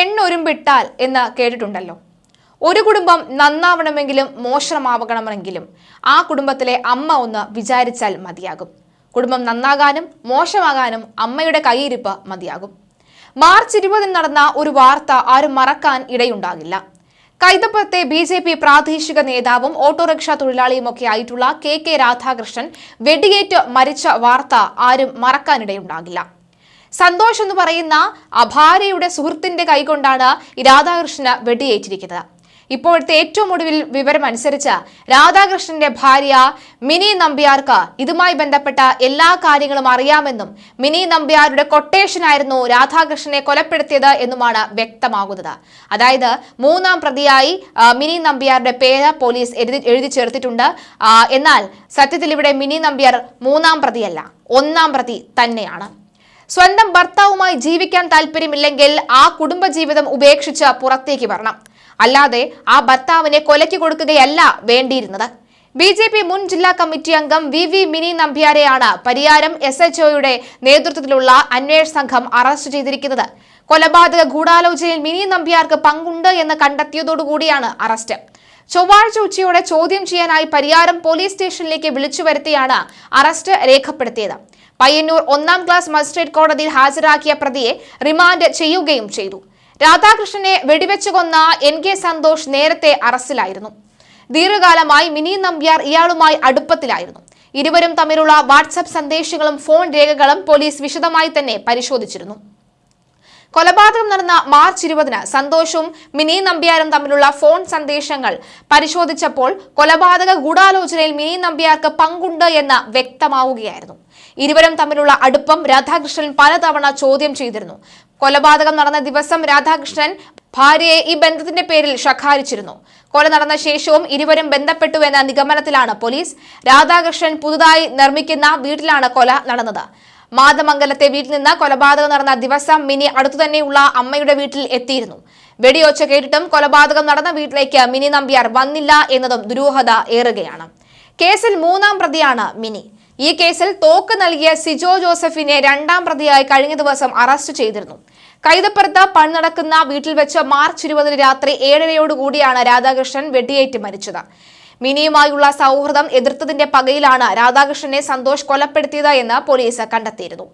പെണ്ണൊരുമ്പിട്ടാൽ എന്ന് കേട്ടിട്ടുണ്ടല്ലോ. ഒരു കുടുംബം നന്നാവണമെങ്കിലും മോശമാവണമെങ്കിലും ആ കുടുംബത്തിലെ അമ്മ ഒന്ന് വിചാരിച്ചാൽ മതിയാകും. കുടുംബം നന്നാകാനും മോശമാകാനും അമ്മയുടെ കൈയിരിപ്പ് മതിയാകും. മാർച്ച് 20 നടന്ന ഒരു വാർത്ത ആരും മറക്കാൻ ഇടയുണ്ടാകില്ല. കൈതപ്പുറത്തെ BJP പ്രാദേശിക നേതാവും ഓട്ടോറിക്ഷ തൊഴിലാളിയുമൊക്കെ ആയിട്ടുള്ള KK രാധാകൃഷ്ണൻ വെടിയേറ്റ് മരിച്ച വാർത്ത ആരും മറക്കാനിടയുണ്ടാകില്ല. സന്തോഷ് എന്ന് പറയുന്ന ഭാര്യയുടെ സുഹൃത്തിന്റെ കൈകൊണ്ടാണ് രാധാകൃഷ്ണന് വെടിയേറ്റിരിക്കുന്നത്. ഇപ്പോഴത്തെ ഏറ്റവും ഒടുവിൽ വിവരമനുസരിച്ച് രാധാകൃഷ്ണന്റെ ഭാര്യ മിനി നമ്പ്യാർക്ക് ഇതുമായി ബന്ധപ്പെട്ട എല്ലാ കാര്യങ്ങളും അറിയാമെന്നും മിനി നമ്പ്യാരുടെ കൊട്ടേഷനായിരുന്നു രാധാകൃഷ്ണനെ കൊലപ്പെടുത്തിയത് എന്നുമാണ് വ്യക്തമാകുന്നത്. അതായത് മൂന്നാം പ്രതിയായി മിനി നമ്പ്യാരുടെ പേര് പോലീസ് എഴുതി ചേർത്തിട്ടുണ്ട്. എന്നാൽ സത്യത്തിൽ ഇവിടെ മിനി നമ്പ്യാർ മൂന്നാം പ്രതിയല്ല, ഒന്നാം പ്രതി തന്നെയാണ്. സ്വന്തം ഭർത്താവുമായി ജീവിക്കാൻ താല്പര്യമില്ലെങ്കിൽ ആ കുടുംബജീവിതം ഉപേക്ഷിച്ച് പുറത്തേക്ക് വരണം. അല്ലാതെ ആ ഭർത്താവിനെ കൊലയ്ക്ക് കൊടുക്കുകയല്ല വേണ്ടിയിരുന്നത്. BJP മുൻ ജില്ലാ കമ്മിറ്റി അംഗം VV മിനി നമ്പ്യാരെയാണ് പരിയാരം SHOയുടെ നേതൃത്വത്തിലുള്ള അന്വേഷണ സംഘം അറസ്റ്റ് ചെയ്തിരിക്കുന്നത്. കൊലപാതക ഗൂഢാലോചനയിൽ മിനി നമ്പ്യാർക്ക് പങ്കുണ്ട് എന്ന് കണ്ടെത്തിയതോടുകൂടിയാണ് അറസ്റ്റ്. ചൊവ്വാഴ്ച ഉച്ചയോടെ ചോദ്യം ചെയ്യാനായി പരിയാരം പോലീസ് സ്റ്റേഷനിലേക്ക് വിളിച്ചു വരുത്തിയാണ് അറസ്റ്റ് രേഖപ്പെടുത്തിയത്. പയ്യന്നൂർ 1ാം ക്ലാസ് മജിസ്ട്രേറ്റ് കോടതിയിൽ ഹാജരാക്കിയ പ്രതിയെ റിമാൻഡ് ചെയ്യുകയും ചെയ്തു. രാധാകൃഷ്ണനെ വെടിവെച്ചു കൊന്ന NK സന്തോഷ് നേരത്തെ അറസ്റ്റിലായിരുന്നു. ദീർഘകാലമായി മിനി നമ്പ്യാർ ഇയാളുമായി അടുപ്പത്തിലായിരുന്നു. ഇരുവരും തമ്മിലുള്ള വാട്സാപ്പ് സന്ദേശങ്ങളും ഫോൺ രേഖകളും പോലീസ് വിശദമായി തന്നെ പരിശോധിച്ചിരുന്നു. കൊലപാതകം നടന്ന മാർച്ച് 20 സന്തോഷും മിനി നമ്പ്യാരും തമ്മിലുള്ള ഫോൺ സന്ദേശങ്ങൾ പരിശോധിച്ചപ്പോൾ കൊലപാതക ഗൂഢാലോചനയിൽ മിനി നമ്പ്യാർക്ക് പങ്കുണ്ട് എന്ന് വ്യക്തമാവുകയായിരുന്നു. ഇരുവരും തമ്മിലുള്ള അടുപ്പം രാധാകൃഷ്ണൻ പലതവണ ചോദ്യം ചെയ്തിരുന്നു. കൊലപാതകം നടന്ന ദിവസം രാധാകൃഷ്ണൻ ഭാര്യയെ ഈ ബന്ധത്തിന്റെ പേരിൽ ശകാരിച്ചിരുന്നു. കൊല നടന്ന ശേഷവും ഇരുവരും ബന്ധപ്പെട്ടു എന്ന നിഗമനത്തിലാണ് പോലീസ്. രാധാകൃഷ്ണൻ പുതുതായി നിർമ്മിക്കുന്ന വീട്ടിലാണ് കൊല നടന്നത്. മാതമംഗലത്തെ വീട്ടിൽ നിന്ന് കൊലപാതകം നടന്ന ദിവസം മിനി അടുത്തുതന്നെയുള്ള അമ്മയുടെ വീട്ടിൽ എത്തിയിരുന്നു. വെടിയൊച്ച കേട്ടിട്ടും കൊലപാതകം നടന്ന വീട്ടിലേക്ക് മിനി നമ്പ്യാർ വന്നില്ല എന്നതും ദുരൂഹത ഏറുകയാണ്. കേസിൽ മൂന്നാം പ്രതിയാണ് മിനി. ഈ കേസിൽ തോക്ക് നൽകിയ സിജോ ജോസഫിനെ 2ാം പ്രതിയായി കഴിഞ്ഞ ദിവസം അറസ്റ്റ് ചെയ്തിരുന്നു. കൈതപ്പുറത്ത് പണി നടക്കുന്ന വീട്ടിൽ വെച്ച് മാർച്ച് 20 രാത്രി 7:30യോടുകൂടിയാണ് രാധാകൃഷ്ണൻ വെടിയേറ്റ് മരിച്ചത്. മിനിയുമായുള്ള സൗഹൃദം എതിർത്തതിന്റെ പകയിലാണ് രാധാകൃഷ്ണനെ സന്തോഷ് കൊലപ്പെടുത്തിയത് എന്ന് പോലീസ് കണ്ടെത്തിയിരുന്നു.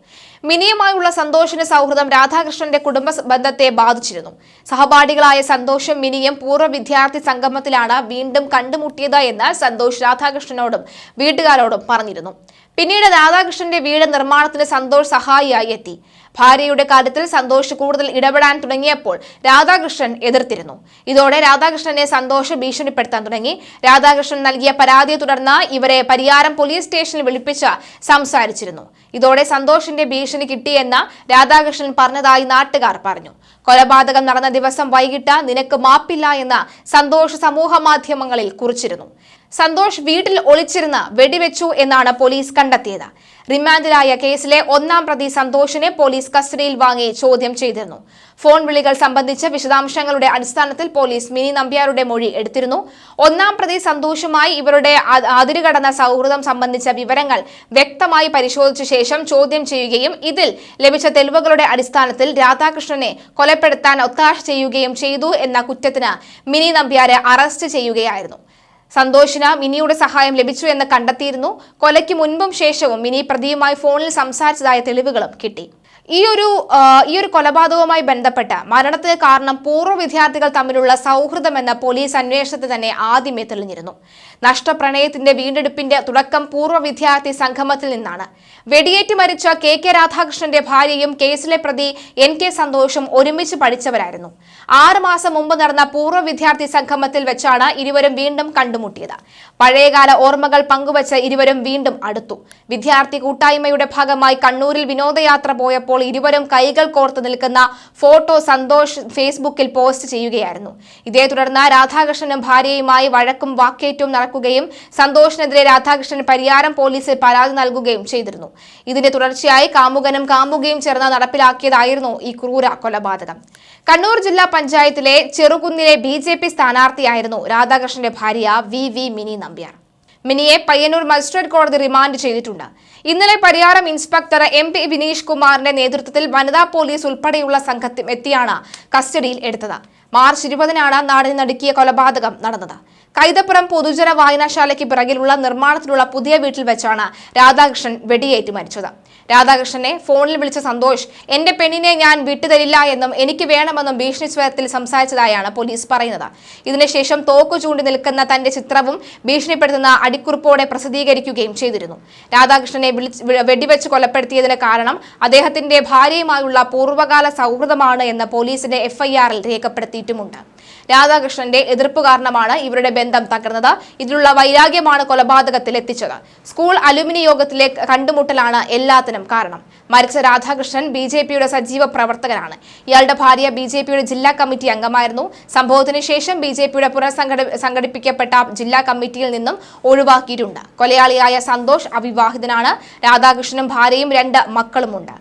മിനിയുമായുള്ള സന്തോഷിന്റെ സൗഹൃദം രാധാകൃഷ്ണന്റെ കുടുംബ ബന്ധത്തെ ബാധിച്ചിരുന്നു. സഹപാഠികളായ സന്തോഷും മിനിയും പൂർവ്വ വിദ്യാർത്ഥി സംഗമത്തിലാണ് വീണ്ടും കണ്ടുമുട്ടിയത് എന്ന് സന്തോഷ് രാധാകൃഷ്ണനോടും വീട്ടുകാരോടും പറഞ്ഞിരുന്നു. പിന്നീട് രാധാകൃഷ്ണന്റെ വീട് നിർമ്മാണത്തിന് സന്തോഷ് സഹായിയായി എത്തി. ഭാര്യയുടെ കാര്യത്തിൽ സന്തോഷ് കൂടുതൽ ഇടപെടാൻ തുടങ്ങിയപ്പോൾ രാധാകൃഷ്ണൻ എതിർത്തിരുന്നു. ഇതോടെ രാധാകൃഷ്ണനെ സന്തോഷ് ഭീഷണിപ്പെടുത്താൻ തുടങ്ങി. രാധാകൃഷ്ണൻ നൽകിയ പരാതിയെ തുടർന്ന് ഇവരെ പരിയാരം പോലീസ് സ്റ്റേഷനിൽ വിളിപ്പിച്ച് സംസാരിച്ചിരുന്നു. ഇതോടെ സന്തോഷിന്റെ ഭീഷണി കിട്ടിയെന്ന് രാധാകൃഷ്ണൻ പറഞ്ഞതായി നാട്ടുകാർ പറഞ്ഞു. കൊലപാതകം നടന്ന ദിവസം വൈകിട്ട് നിനക്ക് മാപ്പില്ല എന്ന് സന്തോഷ് സമൂഹ മാധ്യമങ്ങളിൽ കുറിച്ചിരുന്നു. സന്തോഷ് വീട്ടിൽ ഒളിച്ചിരുന്ന് വെടിവെച്ചു എന്നാണ് പോലീസ് കണ്ടെത്തിയത്. റിമാൻഡിലായ കേസിലെ 1ാം പ്രതി സന്തോഷിനെ പോലീസ് കസ്റ്റഡിയിൽ വാങ്ങി ചോദ്യം ചെയ്തിരുന്നു. ഫോൺ വിളികൾ സംബന്ധിച്ച വിശദാംശങ്ങളുടെ അടിസ്ഥാനത്തിൽ പോലീസ് മിനി നമ്പ്യാരുടെ മൊഴി എടുത്തിരുന്നു. 1ാം പ്രതി സന്തോഷുമായി ഇവരുടെ അതിരുകടന്ന സൗഹൃദം സംബന്ധിച്ച വിവരങ്ങൾ വ്യക്തമായി പരിശോധിച്ച ശേഷം ചോദ്യം ചെയ്യുകയും ഇതിൽ ലഭിച്ച തെളിവുകളുടെ അടിസ്ഥാനത്തിൽ രാധാകൃഷ്ണനെ കൊലപ്പെടുത്താൻ ഒത്താശ ചെയ്യുകയും ചെയ്തു എന്ന കുറ്റത്തിന് മിനി നമ്പ്യാരെ അറസ്റ്റ് ചെയ്യുകയായിരുന്നു. സന്തോഷിന് മിനിയുടെ സഹായം ലഭിച്ചു എന്ന് കണ്ടെത്തിയിരുന്നു. കൊലയ്ക്ക് മുൻപും ശേഷവും മിനി പ്രതിയുമായി ഫോണിൽ സംസാരിച്ചതായ തെളിവുകളും കിട്ടി. ഈ ഒരു കൊലപാതകവുമായി ബന്ധപ്പെട്ട മരണത്തിന് കാരണം പൂർവ്വ വിദ്യാർത്ഥികൾ തമ്മിലുള്ള സൗഹൃദമെന്ന പോലീസ് അന്വേഷണത്തിൽ തന്നെ ആദ്യമേ തെളിഞ്ഞിരുന്നു. നഷ്ടപ്രണയത്തിന്റെ വീണ്ടെടുപ്പിന്റെ തുടക്കം പൂർവ്വ വിദ്യാർത്ഥി സംഗമത്തിൽ നിന്നാണ്. വെടിയേറ്റ് മരിച്ച KK രാധാകൃഷ്ണന്റെ ഭാര്യയും കേസിലെ പ്രതി NK സന്തോഷും ഒരുമിച്ച് പഠിച്ചവരായിരുന്നു. 6 മാസം മുമ്പ് നടന്ന പൂർവ്വ വിദ്യാർത്ഥി സംഗമത്തിൽ വെച്ചാണ് ഇരുവരും വീണ്ടും കണ്ടുമുട്ടിയത്. പഴയകാല ഓർമ്മകൾ പങ്കുവച്ച് ഇരുവരും വീണ്ടും അടുത്തു. വിദ്യാർത്ഥി കൂട്ടായ്മയുടെ ഭാഗമായി കണ്ണൂരിൽ വിനോദയാത്ര പോയപ്പോൾ ഇരുവരും കൈകൾ കോർത്ത് നിൽക്കുന്ന ഫോട്ടോ സന്തോഷ് ഫേസ്ബുക്കിൽ പോസ്റ്റ് ചെയ്യുകയായിരുന്നു. ഇതേ തുടർന്ന് രാധാകൃഷ്ണനും ഭാര്യയുമായി വഴക്കും വാക്കേറ്റവും നടക്കുകയും സന്തോഷിനെതിരെ രാധാകൃഷ്ണൻ പരിയാരം പോലീസിൽ പരാതി നൽകുകയും ചെയ്തിരുന്നു. ഇതിന്റെ തുടർച്ചയായി കാമുകനും കാമുകയും ചേർന്ന് നടപ്പിലാക്കിയതായിരുന്നു ഈ ക്രൂര കൊലപാതകം. കണ്ണൂർ ജില്ലാ പഞ്ചായത്തിലെ ചെറുകുന്നിലെ BJP സ്ഥാനാർത്ഥിയായിരുന്നു രാധാകൃഷ്ണന്റെ ഭാര്യ VV മിനി നമ്പ്യാർ. മിനിയെ പയ്യന്നൂർ മജിസ്ട്രേറ്റ് കോടതി റിമാൻഡ് ചെയ്തിട്ടുണ്ട്. ഇന്നലെ പരിയാരം ഇൻസ്പെക്ടർ MP വിനീഷ് കുമാറിന്റെ നേതൃത്വത്തിൽ വനിതാ പോലീസ് ഉൾപ്പെടെയുള്ള സംഘത്തിൽ എത്തിയാണ് കസ്റ്റഡിയിൽ എടുത്തത്. മാർച്ച് 20-നാണ് നാടിനെ നടുക്കിയ കൊലപാതകം നടന്നത്. കൈതപ്പുറം പൊതുജന വായനശാലയ്ക്ക് പിറകിലുള്ള നിർമ്മാണത്തിലുള്ള പുതിയ വീട്ടിൽ വെച്ചാണ് രാധാകൃഷ്ണൻ വെടിയേറ്റ് മരിച്ചത്. രാധാകൃഷ്ണനെ ഫോണിൽ വിളിച്ച സന്തോഷ് എന്റെ പെണ്ണിനെ ഞാൻ വിട്ടുതരില്ല എന്നും എനിക്ക് വേണമെന്നും ഭീഷണി സ്വരത്തിൽ സംസാരിച്ചതായാണ് പോലീസ് പറയുന്നത്. ഇതിനുശേഷം തോക്കു ചൂണ്ടി നിൽക്കുന്ന തന്റെ ചിത്രവും ഭീഷണിപ്പെടുത്തുന്ന അടിക്കുറിപ്പോടെ പ്രസിദ്ധീകരിക്കുകയും ചെയ്തിരുന്നു. രാധാകൃഷ്ണനെ വെടിവെച്ച് കൊലപ്പെടുത്തിയതിന് കാരണം അദ്ദേഹത്തിന്റെ ഭാര്യയുമായുള്ള പൂർവ്വകാല സൗഹൃദമാണ് എന്ന് പോലീസിന്റെ FIR-ൽ രേഖപ്പെടുത്തിയിട്ടുമുണ്ട്. രാധാകൃഷ്ണന്റെ എതിർപ്പ് കാരണമാണ് ഇവരുടെ ബന്ധം തകർന്നത്. ഇതിലുള്ള വൈരാഗ്യമാണ് കൊലപാതകത്തിൽ എത്തിച്ചത്. സ്കൂൾ അലുമിനി യോഗത്തിലെ കണ്ടുമുട്ടലാണ് എല്ലാത്തിനും കാരണം. മരിച്ച രാധാകൃഷ്ണൻ BJPയുടെ സജീവ പ്രവർത്തകനാണ്. ഇയാളുടെ ഭാര്യ BJPയുടെ ജില്ലാ കമ്മിറ്റി അംഗമായിരുന്നു. സംഭവത്തിന് ശേഷം BJPയുടെ പുനഃസംഘടിപ്പിക്കപ്പെട്ട ജില്ലാ കമ്മിറ്റിയിൽ നിന്നും ഒഴിവാക്കിയിട്ടുണ്ട്. കൊലയാളിയായ സന്തോഷ് അവിവാഹിതനാണ്. രാധാകൃഷ്ണനും ഭാര്യയും 2 മക്കളുമുണ്ട്.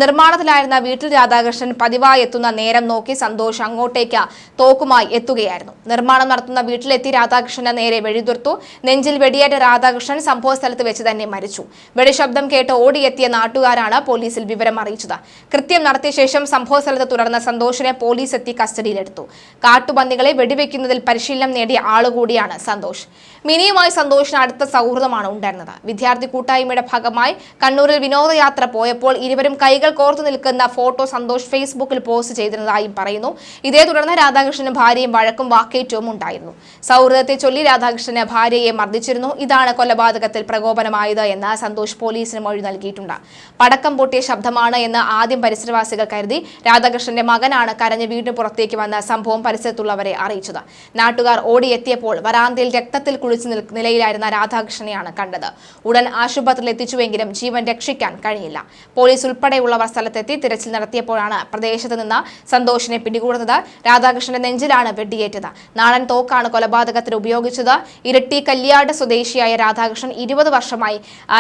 നിർമ്മാണത്തിലായിരുന്ന വീട്ടിൽ രാധാകൃഷ്ണൻ പതിവായി എത്തുന്ന നേരം നോക്കി സന്തോഷ് അങ്ങോട്ടേക്ക് തോക്കുമായി എത്തുകയായിരുന്നു. നിർമ്മാണം നടത്തുന്ന വീട്ടിലെത്തി രാധാകൃഷ്ണന് നേരെ വെടിയുതിർത്തു. നെഞ്ചിൽ വെടിയേറ്റ രാധാകൃഷ്ണൻ സംഭവ സ്ഥലത്ത് വെച്ച് തന്നെ മരിച്ചു. വെടിശബ്ദം കേട്ട് ഓടിയെത്തിയ നാട്ടുകാരാണ് പോലീസിൽ വിവരം അറിയിച്ചത്. കൃത്യം നടത്തിയ ശേഷം സംഭവ സ്ഥലത്ത് തുടർന്ന് സന്തോഷിനെ പോലീസ് എത്തി കസ്റ്റഡിയിലെടുത്തു. കാട്ടുപന്നികളെ വെടിവെക്കുന്നതിൽ പരിശീലനം നേടിയ ആളുകൂടിയാണ് സന്തോഷ്. മിനിയുമായി സന്തോഷിന് അടുത്ത സൗഹൃദമാണ് ഉണ്ടായിരുന്നത്. വിദ്യാർത്ഥി കൂട്ടായ്മയുടെ ഭാഗമായി കണ്ണൂരിൽ വിനോദയാത്ര പോയപ്പോൾ ഇരുവരും കൈകൾ കോർത്തു നിൽക്കുന്ന ഫോട്ടോ സന്തോഷ് ഫേസ്ബുക്കിൽ പോസ്റ്റ് ചെയ്തിരുന്നതായും പറയുന്നു. ഇതേ തുടർന്ന് രാധാകൃഷ്ണനും ഭാര്യയും വഴക്കും വാക്കേറ്റവും ഉണ്ടായിരുന്നു. സൗഹൃദത്തെ ചൊല്ലി രാധാകൃഷ്ണന് ഭാര്യയെ മർദ്ദിച്ചിരുന്നു. ഇതാണ് കൊലപാതകത്തിൽ പ്രകോപനമായത് എന്ന് സന്തോഷ് പോലീസിന് മൊഴി നൽകിയിട്ടുണ്ട്. പടക്കം പൊട്ടിയ ശബ്ദമാണ് എന്ന് ആദ്യം പരിസരവാസികൾ കരുതി. രാധാകൃഷ്ണന്റെ മകനാണ് കരഞ്ഞ് വീടിന് പുറത്തേക്ക് വന്ന സംഭവം പരിസരത്തുള്ളവരെ അറിയിച്ചത്. നാട്ടുകാർ ഓടിയെത്തിയപ്പോൾ വരാന്തയിൽ രക്തത്തിൽ കുളിച്ച് നിലയിലായിരുന്ന രാധാകൃഷ്ണനെയാണ് കണ്ടത്. ഉടൻ ആശുപത്രിയിൽ എത്തിച്ചുവെങ്കിലും ജീവൻ രക്ഷിക്കാൻ കഴിഞ്ഞില്ല. പോലീസ് ഉൾപ്പെടെയുള്ളവർ സ്ഥലത്തെത്തി തിരച്ചിൽ നടത്തിയപ്പോഴാണ് പ്രദേശത്ത് നിന്ന് സന്തോഷിനെ പിടികൂടുന്നത്. രാധാകൃഷ്ണന്റെ നെഞ്ചിലാണ് വെടിയേറ്റത്. നാടൻ തോക്കാണ് കൊലപാതകത്തിന് ഉപയോഗിച്ചത്. ഇരിട്ടി കല്യാട് സ്വദേശിയായ രാധാകൃഷ്ണൻ 20 വർഷമായി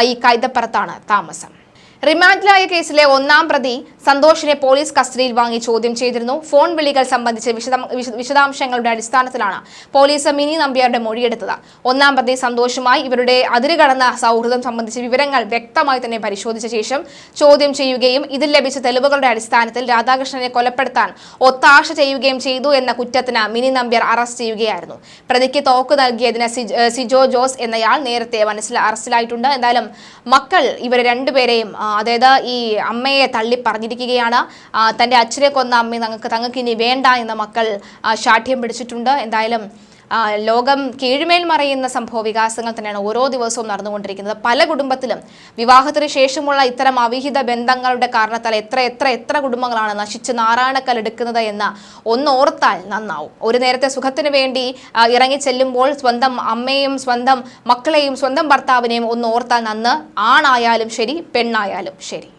ഈ കൈതപ്പുറത്താണ് താമസം. റിമാൻഡിലായ കേസിലെ 1-ാം പ്രതി സന്തോഷിനെ പോലീസ് കസ്റ്റഡിയിൽ വാങ്ങി ചോദ്യം ചെയ്തിരുന്നു. ഫോൺ വിളികൾ സംബന്ധിച്ച് വിശദാംശങ്ങളുടെ അടിസ്ഥാനത്തിലാണ് പോലീസ് മിനി നമ്പ്യാരുടെ മൊഴിയെടുത്തത്. 1-ാം പ്രതി സന്തോഷുമായി ഇവരുടെ അതിരുകടന്ന സൗഹൃദം സംബന്ധിച്ച വിവരങ്ങൾ വ്യക്തമായി തന്നെ പരിശോധിച്ച ശേഷം ചോദ്യം ചെയ്യുകയും ഇതിൽ ലഭിച്ച തെളിവുകളുടെ അടിസ്ഥാനത്തിൽ രാധാകൃഷ്ണനെ കൊലപ്പെടുത്താൻ ഒത്താശ ചെയ്യുകയും ചെയ്തു എന്ന കുറ്റത്തിന് മിനി നമ്പ്യാർ അറസ്റ്റ് ചെയ്യുകയായിരുന്നു. പ്രതിക്ക് തോക്ക് നൽകിയതിന് സിജോ ജോസ് എന്നയാൾ നേരത്തെ അറസ്റ്റിലായിട്ടുണ്ട്. എന്തായാലും മക്കൾ ഇവർ രണ്ടുപേരെയും അതായത് ഈ അമ്മയെ തള്ളി പറഞ്ഞിരിക്കുകയാണ്. തൻ്റെ അച്ഛനെ കൊന്ന അമ്മ തങ്ങൾക്ക് ഇനി വേണ്ട എന്ന മക്കൾ ശാഠ്യം പിടിച്ചിട്ടുണ്ട്. എന്തായാലും ലോകം കീഴ്മേൽ മറയുന്ന സംഭവ വികാസങ്ങൾ തന്നെയാണ് ഓരോ ദിവസവും നടന്നുകൊണ്ടിരിക്കുന്നത്. പല കുടുംബത്തിലും വിവാഹത്തിന് ശേഷമുള്ള ഇത്തരം അവിഹിത ബന്ധങ്ങളുടെ കാരണത്താൽ എത്ര കുടുംബങ്ങളാണ് നശിച്ച് നാരായണക്കല്ലെടുക്കുന്നത് എന്ന് ഒന്നോർത്താൽ നന്നാവും. ഒരു നേരത്തെ സുഖത്തിന് വേണ്ടി ഇറങ്ങി ചെല്ലുമ്പോൾ സ്വന്തം അമ്മയും സ്വന്തം മക്കളെയും സ്വന്തം ഭർത്താവിനെയും ഒന്നോർത്താൽ നന്ന്. ആണായാലും ശരി, പെണ്ണായാലും ശരി.